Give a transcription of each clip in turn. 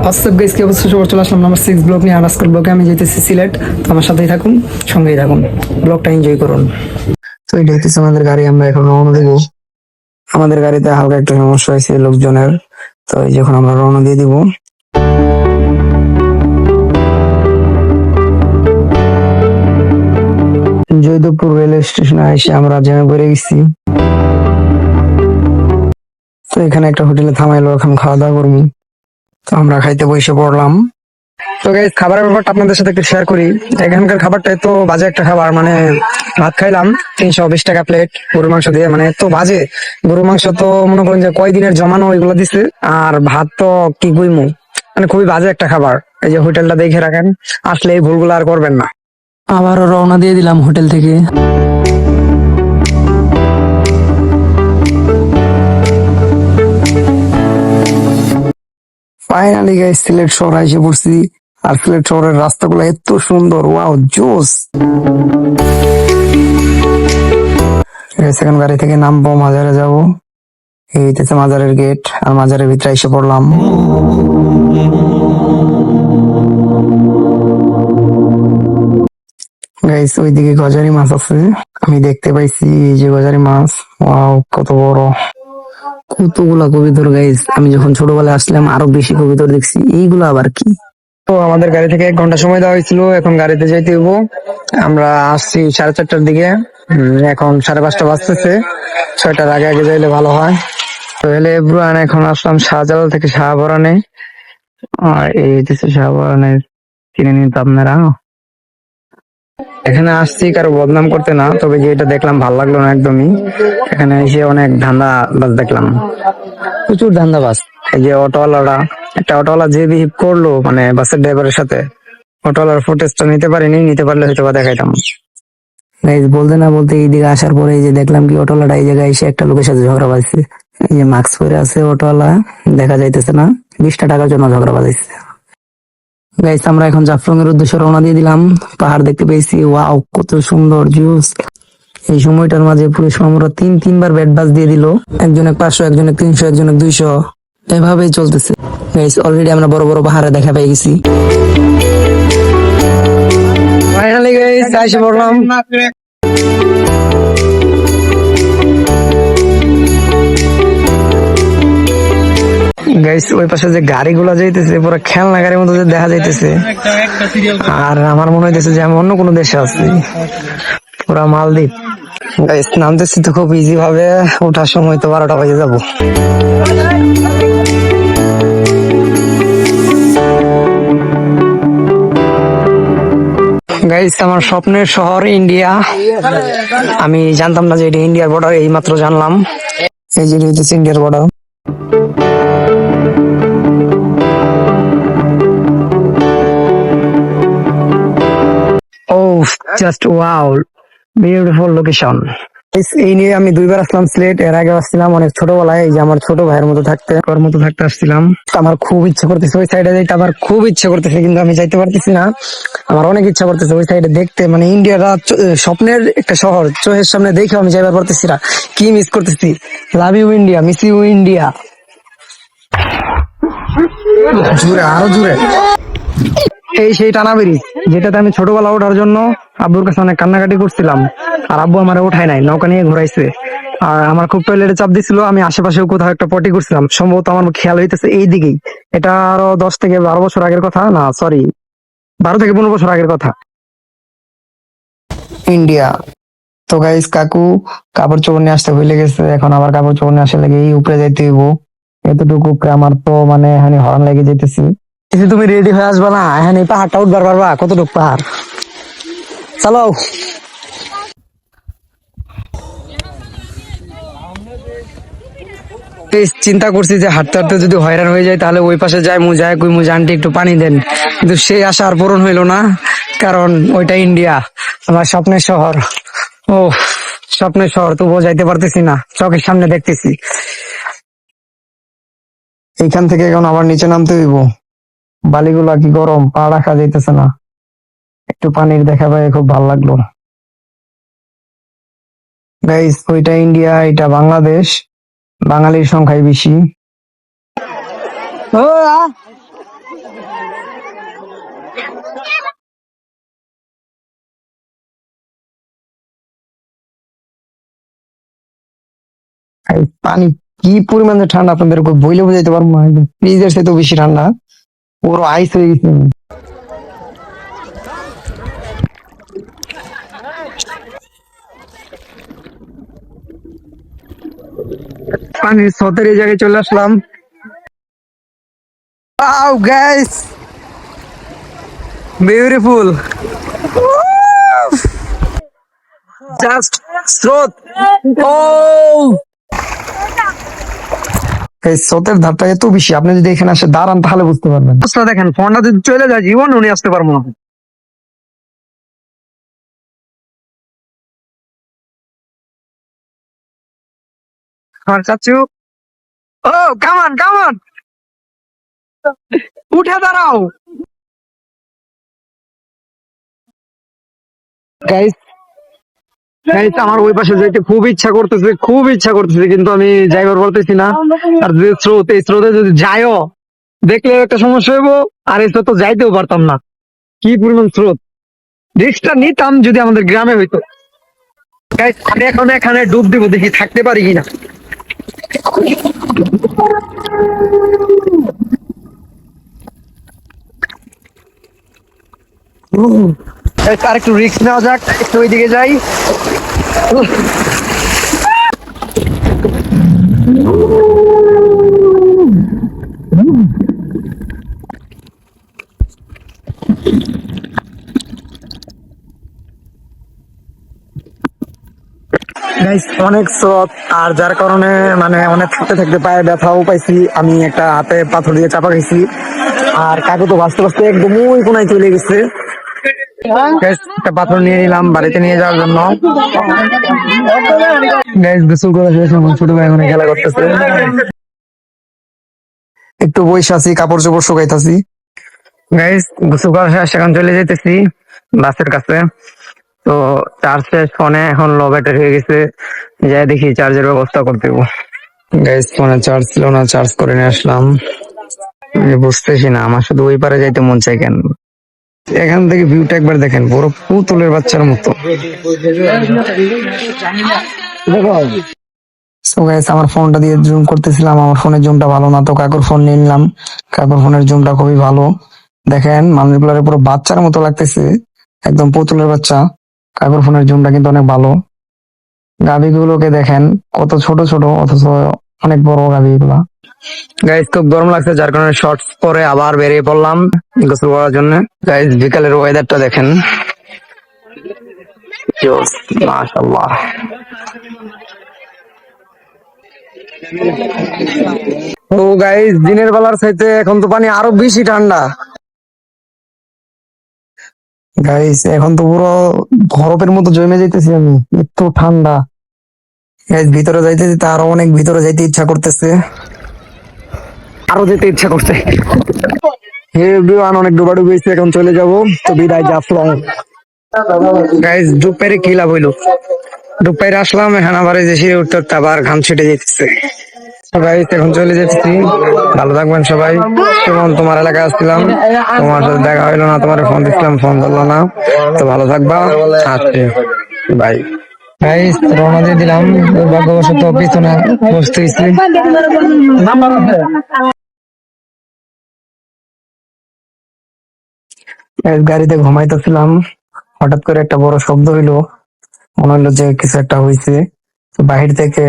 WhatsApp guys, কি অবস্থা? সবার চলে আসলাম নাম্বার 6 ব্লগ নিয়ে। আনাস্কর ব্লগে আমি যেতেছি সিলেট। তো আমার সাথেই থাকুন, সঙ্গেই থাকুন, ব্লগটা এনজয় করুন। তো এটা হচ্ছে আমাদের গাড়ি, আমরা এখন রওনা দেবো। আমাদের গাড়িতে হালকা একটা সমস্যা হয়েছে লোকজনের, তো এই যখন আমরা রওনা দিয়ে দিব। জয়দেবপুর রেলওয়ে স্টেশনে এসে আমরা জ্যামে পড়ে গেছি। তো এখানে একটা হোটেলে থামাইলো, এখন খাওয়া দাওয়া করবো। তো আমরা খাইতে বসে পড়লাম। তো গাইস, খাবারের ব্যাপারটা আপনাদের সাথে একটু শেয়ার করি। এখানকার খাবারটা এত বাজে একটা খাবার, মানে ভাত খাইলাম 320 টাকা প্লেট গরুর মাংস দিয়ে, মানে এত বাজে। গরুর মাংস তো মনে করেন যে কয়দিনের জমানো ওইগুলো দিছে, আর ভাত তো কি কইমু, মানে খুবই বাজে একটা খাবার। এই যে হোটেলটা দেখে রাখেন, আসলে এই ভুলগুলো আর করবেন না। আবারও রওনা দিয়ে দিলাম হোটেল থেকে। ফাইনালি গাইস, সিলেট শহরে এসে পড়ছি। আর সিলেট শহরের রাস্তাগুলো এত সুন্দর, ওয়াও জোস। সেকেন্ড গাড়ি থেকে নামবো, মাজারে যাব। এই হইতেছে মাজারের গেট, আর মাজারের ভিতরে এসে পড়লাম। গাইস, ওইদিকে গজারি মাছ আছে, আমি দেখতে পাইছি। এই যে গজারি মাছ, ওয়াও কত বড়, কতগুলা কবিতর গাইস। আমি যখন ছোটবেলায় আসলাম আরো বেশি কবিতর দেখছি। এইগুলো আবার কি? তো আমাদের গাড়ি থেকে 1 ঘন্টা সময় দেওয়া হয়েছিল, এখন গাড়িতে যাইতে হইব। আমরা আসছি 4:30টার দিকে। এখন 5:30 বাজতেছে। 6টার আগে আগে যাইলে ভালো হয়। তো এলে ব্রুয়ান, এখন আসলাম শাহজালাল থেকে শাহপরানে। আর এই হচ্ছে শাহপরানের, কিনে নিন তো আপনারা। এখানে আসছি কারো বদনাম করতে না, তবে যে এটা দেখলাম ভালো লাগলো না একদমই। এখানে এসে অনেক ধান্দাবাজ দেখলাম, প্রচুর ধান্দাবাজ। এই যে অটোওয়ালারা, একটা অটোওয়ালা যে বিহেভ করলো মানে বাসের ড্রাইভারের সাথে, অটোওয়ালার ফুটেজটা নিতে পারিনি, নিতে পারলে হয়তো বা দেখাইতাম। বলতে না বলতে এইদিকে আসার পরে এই যে দেখলাম কি অটোওয়ালাটা এই জায়গায় এসে একটা লোকের সাথে ঝগড়া বাজছে। এই যে মাস্ক পরে আছে অটোওয়ালা, দেখা যাইতেছে না, 20টা টাকার জন্য ঝগড়া বাজাইছে। গাইস, আমরা এখন জাফলং এর উদ্দেশ্যে রওনা দিয়ে দিলাম। পাহাড় দেখতে পেয়েছি, ওয়াও কত সুন্দর জুস। এই সময়টার মাঝে পুলিশ আমরা তিনবার ব্যাট বাজ দিয়ে দিল। একজনে 500, একজনে 300, একজনে 200, এভাবেই চলতেছে। গাইস, অলরেডি আমরা বড় বড় পাহাড়ে দেখা পেয়ে গেছি। ফাইনালি গাইস, এসে পড়লাম। গাইস, ওই পাশে যে গাড়িগুলা যাইতেছে পুরো খেলনা গাড়ির মতো যে দেখা যাইতেছে, আর আমার মনে হইতেছে যে আমি অন্য কোনো দেশে আছি, পুরা মালদ্বীপ। গাইস, নামতেছি তো খুব ইজি ভাবে, ওঠার সময় তো 12টা বাজে যাবো। গাইস, আমার স্বপ্নের শহর ইন্ডিয়া। আমি জানতাম না যে এটা ইন্ডিয়ার বর্ডার, এই মাত্র জানলাম। এই যে হইতেছে ইন্ডিয়ার বর্ডার। ও জাস্ট ওয়াও, বিউটিফুল লোকেশন। এই নিয়ে আমি 2বার আসলাম সিলেট। এর আগে আসছিলাম অনেক ছোটবেলায়, এই যে আমার ছোট ভাইয়ের মতো থাকতে, ওর মতো থাকতে আসছিলাম। আমার খুব ইচ্ছা করতেছে ওই সাইডে যাইতে, আমার খুব ইচ্ছা করতেছে, কিন্তু আমি যাইতে পারতেছি না। আমার অনেক ইচ্ছা করতেছে ওই সাইডে দেখতে, মানে ইন্ডিয়ার স্বপ্নের একটা শহর চোখের সামনে দেখে আমি যাইবার পারতেছি না। কি মিস করতেছি। Love you India, miss you India. জুড়ে, আরো জুড়ে। এই সেই টানা ব্রিজ, যেটাতে আমি ছোটবেলা ওঠার জন্য আব্বুর কাছে অনেক কান্নাকাটি করছিলাম, আর আব্বু আমার ওঠায় নাই, নৌকা নিয়ে ঘুরাইছে। আর আমার খুব টয়লেটে চাপ দিছিল, আমি আশেপাশেও কোথাও একটা পটি করছিলাম, সম্ভবত আমার খেয়াল হইতেছে এই দিকেই। এটা আরো 10 থেকে 12 বছর আগের কথা, না সরি 12 থেকে 15 বছর আগের কথা। ইন্ডিয়া। তো গাইস, কাকু কাপড় চোপড় নিয়ে আসতে ভুলে গেছে, এখন আবার কাপড় চোপড় নিয়ে আসে লেগে এই উপরে যাইতে হইব। এতটুকু উপরে আমার তো মানে এখানে হরণ লেগে যেতেছি। তুমি রেডি হয়ে আসবা না, এখানে এই পাহাড়টা উঠবার পারবা? কতটুকু পাহাড়, চলো। চিন্তা করছি যে হাঁটতে হাঁটতে যদি হয়রান হয়ে যায় তাহলে ওই পাশে যাই, যায় কই আন্টি একটু পানি দেন, কিন্তু সেই আশা আর পূরণ হইলো না, কারণ ওইটা ইন্ডিয়া, আমার স্বপ্নের শহর। ও স্বপ্নের শহর, তবুও যাইতে পারতেছি না, চোখের সামনে দেখতেছি। এইখান থেকে এখন আবার নিচে নামতে হইব। বালিগুলা কি গরম, পা রাখা যাইতেছে না। একটু পানির দেখা পাই খুব ভালো লাগলো। গাইস, ওইটা ইন্ডিয়া, এটা বাংলাদেশ, বাঙালির সংখ্যাই বেশি। এই পানি কি পরিমাণে ঠান্ডা আপনাদের বইলে বোঝাইতে পারবো না, একদম ফ্রিজের সাথে বেশি ঠান্ডা, পুরো আইস হয়ে গেছে। পানির স্রোতের এই জায়গায় চলে আসলাম। Wow, guys, beautiful. Just স্রোত। Oh, এই স্রোতের ধারটা এত বেশি, আপনি যদি এখানে আসে দাঁড়ান তাহলে বুঝতে পারবেন। অবস্থা দেখেন, ফোনটা যদি চলে যায় জীবন উনি আসতে পারবো না। আর চাচু, ও কামান কামান, উঠে দাঁড়াও। গাইস, গাইস, আমার ওই পাশে যেতে খুব ইচ্ছা করতেছে, খুব ইচ্ছা করতেছে, কিন্তু আমি যাইবার বলতেছি না। আর যে স্রোত, এই স্রোতে যদি যাইও দেখলে একটা সমস্যা হইব, আর এই স্রোত তো যাইতেও পারতাম না, কি পরিমাণ স্রোত। রিস্কটা নিতাম যদি আমাদের গ্রামে হইতো। গাইস, আমি এখন এখানে ডুব দিব, দেখি থাকতে পারি কিনা। গাইস, আর একটু রিস্ক নেওয়া যাক, একটু ওইদিকে যাই। গাইস, অনেক স্রোত, আর যার কারণে মানে অনেক থাকতে থাকতে পায়ে ব্যথাও পাইছি, আমি একটা হাতে পাথর দিয়ে চাপা খাইছি। আর কাকু তো ভাসতে ভাসতে একদম ওই কোনায় চলে গেছে। গাইস, একটা পাথর নিয়ে নিলাম বাড়িতে নিয়ে যাওয়ার জন্য। গাইস, গোসল করা শেষ, আমার ছোট ভাই মানে খেলা করতেছে। একটু বসে আছি, কাপড় চোপড় শুকাইতাছি। গাইস, গোসল করা শেষ, এখন চলে যেতেছি বাসের কাছে। তো চার্জ শেষ ফোনে, এখন লো ব্যাটারি হয়ে গেছে, যাই দেখি চার্জের ব্যবস্থা করতে হবে। গাইস, ফোনে চার্জ ছিল না, চার্জ করে নিয়ে আসলাম। আমি বুঝতেছি না আমার শুধু ওই পারে যাইতে মন চাই কেন। এখান থেকে ভিউটা একবার দেখেন, পুরো পুতুলের বাচ্চার মতো। So guys, আমার ফোনটা দিয়ে জুম করতেছিলাম, আমার ফোনের জুমটা ভালো না, তো কাকুর ফোন নিয়ে নিলাম। কাকুর ফোনের জুমটা খুবই ভালো। দেখেন মানুষগুলোর পুরো বাচ্চার মতো লাগতেছে, একদম পুতুলের বাচ্চা। কাকুর ফোনের জুমটা কিন্তু অনেক ভালো। গাভীগুলোকে দেখেন কত ছোট ছোট, অথচ অনেক বড় গাভী গুলা। গাইজ, খুব গরম লাগছে, যার কারণে শর্টস পরে আবার বেরিয়ে পড়লাম গোসল করার জন্য। গাইজ, বিকালের ওয়েদারটা দেখেন, মাশাআল্লাহ। ও গাইজ, দিনের বেলার চাইতে এখন তো পানি আরো বেশি ঠান্ডা। গাইজ, এখন তো পুরো বরফের মতো জমে যাইতেছি আমি, এত ঠান্ডা। গাইজ, ভিতরে যাইতে যেতে আরো অনেক ভিতরে যাইতে ইচ্ছা করতেছে, আরো যেতে ইচ্ছা করছে। হে এভরিওয়ান, অনেক ডুবাডুবি হয়েছে, এখন চলে যাবো, তো বিদায়, জাস্ট লং। গাইজ, ডুব পেরে কি লাভ হইলো, ডুব পেরে আসলাম, এখন আবার এই যে সিঁড়ি উঠতে উঠতে আবার ঘাম ছেটে যেতেছে। গাইজ, এখন চলে যাচ্ছি, ভালো থাকবেন সবাই। সুমন, তোমার এলাকায় আসছিলাম, তোমার সাথে দেখা হইলো না, তোমার ফোন দিচ্ছিলাম, ফোন ধরলো না, তো ভালো থাকবা, আসছি, বাই। গাইজ, রওনা দিয়ে দিলাম, দুর্ভাগ্যবশত পিছনে বসতে হয়েছে। গাড়িতে ঘুমাইতেছিলাম, হঠাৎ করে একটা বড় শব্দ হইলো, মনে হইলো যে কিছু একটা হয়েছে। তো বাহির থেকে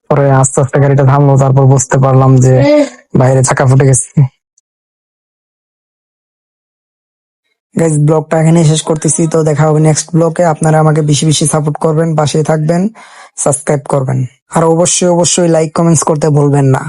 পরে আস্তে আস্তে গাড়িটা থামলো, তারপর বুঝতে পারলাম যে বাইরে চাকা ফুটে গেছে। গাইজ, ব্লগটা এখানে শেষ করতেছি, তো দেখা হবে নেক্সট ব্লগে। আপনারা আমাকে বেশি বেশি সাপোর্ট করবেন, পাশে থাকবেন, সাবস্ক্রাইব করবেন, আর অবশ্যই অবশ্যই লাইক কমেন্টস করতে ভুলবেন না।